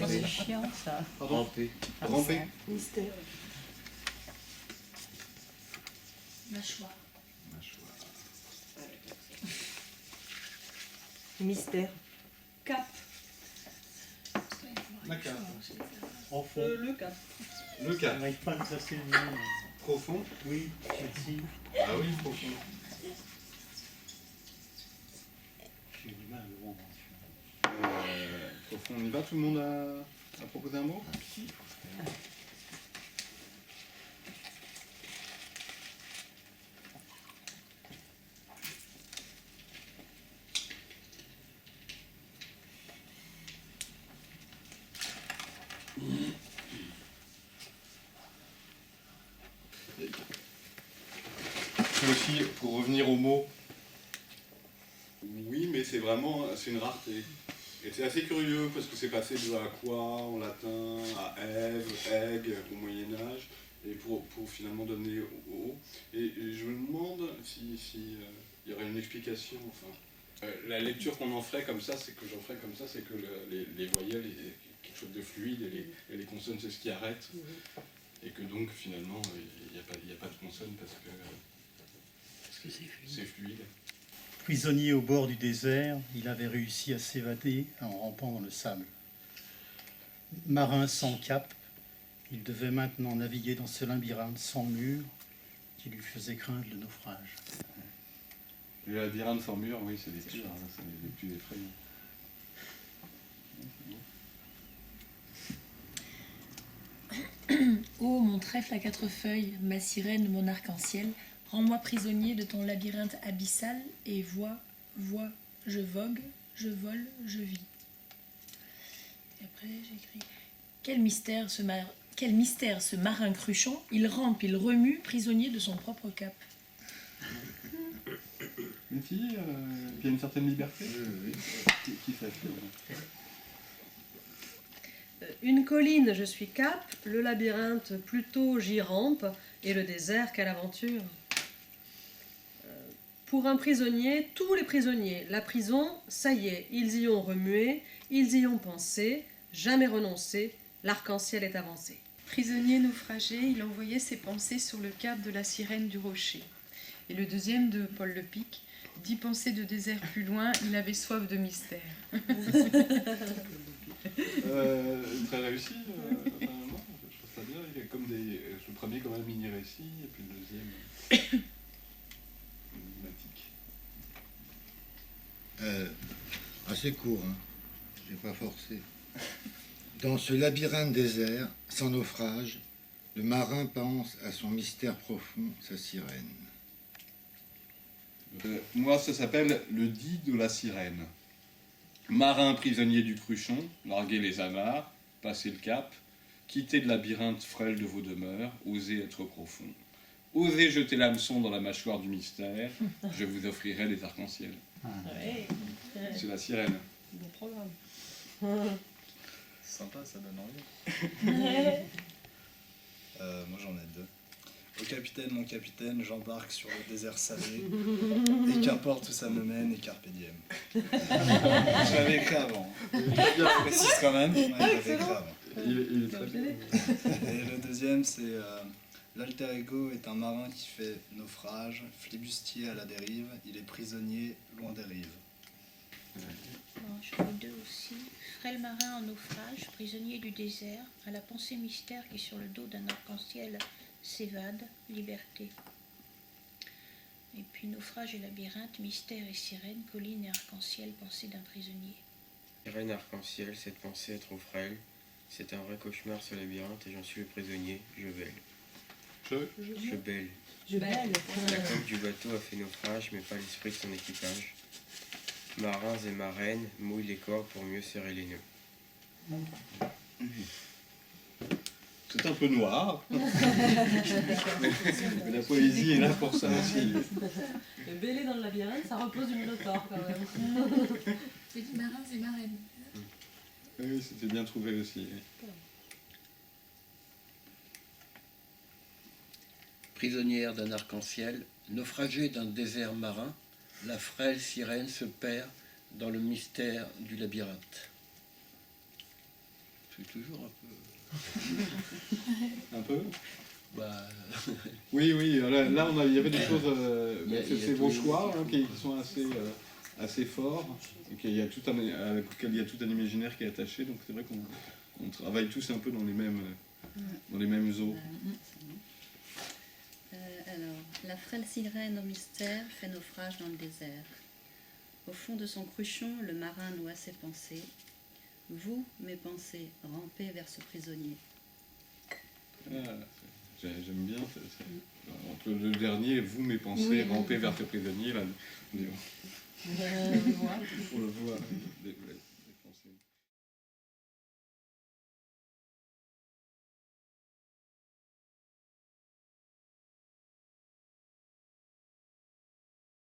C'est chiant ça. Ramper. Ramper. Mystère. Mâchoire. Mystère. Cap. La cape. Profond. Le cap. Le cap. On n'arrive pas à me placer le nom. Profond. Oui, Chelsea. Ah oui, profond. J'ai du mal à le vendre. Profond, on y va, tout le monde a proposé un mot? C'est aussi, pour revenir au mot, oui, mais c'est une rareté. Et c'est assez curieux parce que c'est passé de aqua en latin à Ève, egg au Moyen-Âge, et pour finalement donner eau. Et je me demande si y aurait une explication. Enfin, la lecture qu'on en ferait comme ça, c'est que les voyelles, quelque chose de fluide, et les consonnes, c'est ce qui arrête. Et que donc finalement, il n'y a pas de consonne parce que c'est fluide. Prisonnier au bord du désert, il avait réussi à s'évader en rampant dans le sable. Marin sans cap, il devait maintenant naviguer dans ce labyrinthe sans mur qui lui faisait craindre le naufrage. Le labyrinthe sans mur, oui, c'est les pires, c'est les plus effrayants. Ô mon trèfle à quatre feuilles, ma sirène, mon arc-en-ciel, rends-moi prisonnier de ton labyrinthe abyssal et vois, je vogue, je vole, je vis. Et après j'écris quel mystère ce marin cruchon, il rampe, il remue, prisonnier de son propre cap. Une fille qui a une certaine liberté, qui s'affirme. Une colline, je suis cap, le labyrinthe, plutôt j'y rampe, et le désert, quelle aventure. Pour un prisonnier, tous les prisonniers, la prison, ça y est, ils y ont remué, ils y ont pensé, jamais renoncé, l'arc-en-ciel est avancé. Prisonnier naufragé, il envoyait ses pensées sur le cap de la sirène du rocher. Et le deuxième de Paul Le Pic, 10 pensées de désert plus loin, il avait soif de mystère. Très réussi, apparemment. Je trouve ça bien. Il y a comme le premier comme un mini-récit, et puis le deuxième énigmatique. Assez court, hein. J'ai pas forcé. Dans ce labyrinthe désert, sans naufrage, le marin pense à son mystère profond, sa sirène. Moi, ça s'appelle le dit de la sirène. Marin prisonnier du cruchon, larguez les amarres, passez le cap, quittez le labyrinthe frêle de vos demeures, osez être profond. Osez jeter l'hameçon dans la mâchoire du mystère, je vous offrirai les arcs-en-ciel. Ouais. C'est la sirène. Bon programme. Sympa, ça donne envie. Moi j'en ai deux. Au capitaine, mon capitaine, j'embarque sur le désert salé, et qu'importe où ça me mène, et carpe diem. Je l'avais écrit avant. Je précise quand même, ouais, je l'avais écrit avant. Il est très bien. Et le deuxième, c'est l'alter ego est un marin qui fait naufrage, flibustier à la dérive, il est prisonnier loin des rives. J'en ai deux aussi. Frêle marin en naufrage, prisonnier du désert, à la pensée mystère qui sur le dos d'un arc-en-ciel s'évade, liberté. Et puis naufrage et labyrinthe, mystère et sirène, colline et arc-en-ciel, pensée d'un prisonnier. Sirène arc-en-ciel, cette pensée est trop frêle. C'est un vrai cauchemar ce labyrinthe et j'en suis le prisonnier, je bêle. Je bêle. Je bêle. La coque du bateau a fait naufrage, mais pas l'esprit de son équipage. Marins et marraines mouillent les corps pour mieux serrer les nœuds. C'est un peu noir. Mais la poésie est là pour ça aussi. Le bêler dans le labyrinthe, ça repose du minotaure quand même. C'est dit marins et marraines. Oui, c'était bien trouvé aussi. Prisonnière d'un arc-en-ciel, naufragée d'un désert marin, la frêle sirène se perd dans le mystère du labyrinthe. suis toujours un peu. Un peu. Bah, Oui, là il y avait des choses. Il y a C'est vos tout- choix hein, qui sont assez forts, et qu'il y a tout avec lequel il y a tout un imaginaire qui est attaché, donc c'est vrai qu'on travaille tous un peu dans les mêmes eaux. Alors, la frêle sirène au mystère fait naufrage dans le désert. Au fond de son cruchon, le marin noie ses pensées. Vous, mes pensées, rampez vers ce prisonnier. J'aime bien. Entre le dernier, vous, mes pensées, rampez vers ce prisonnier, là, on le voit.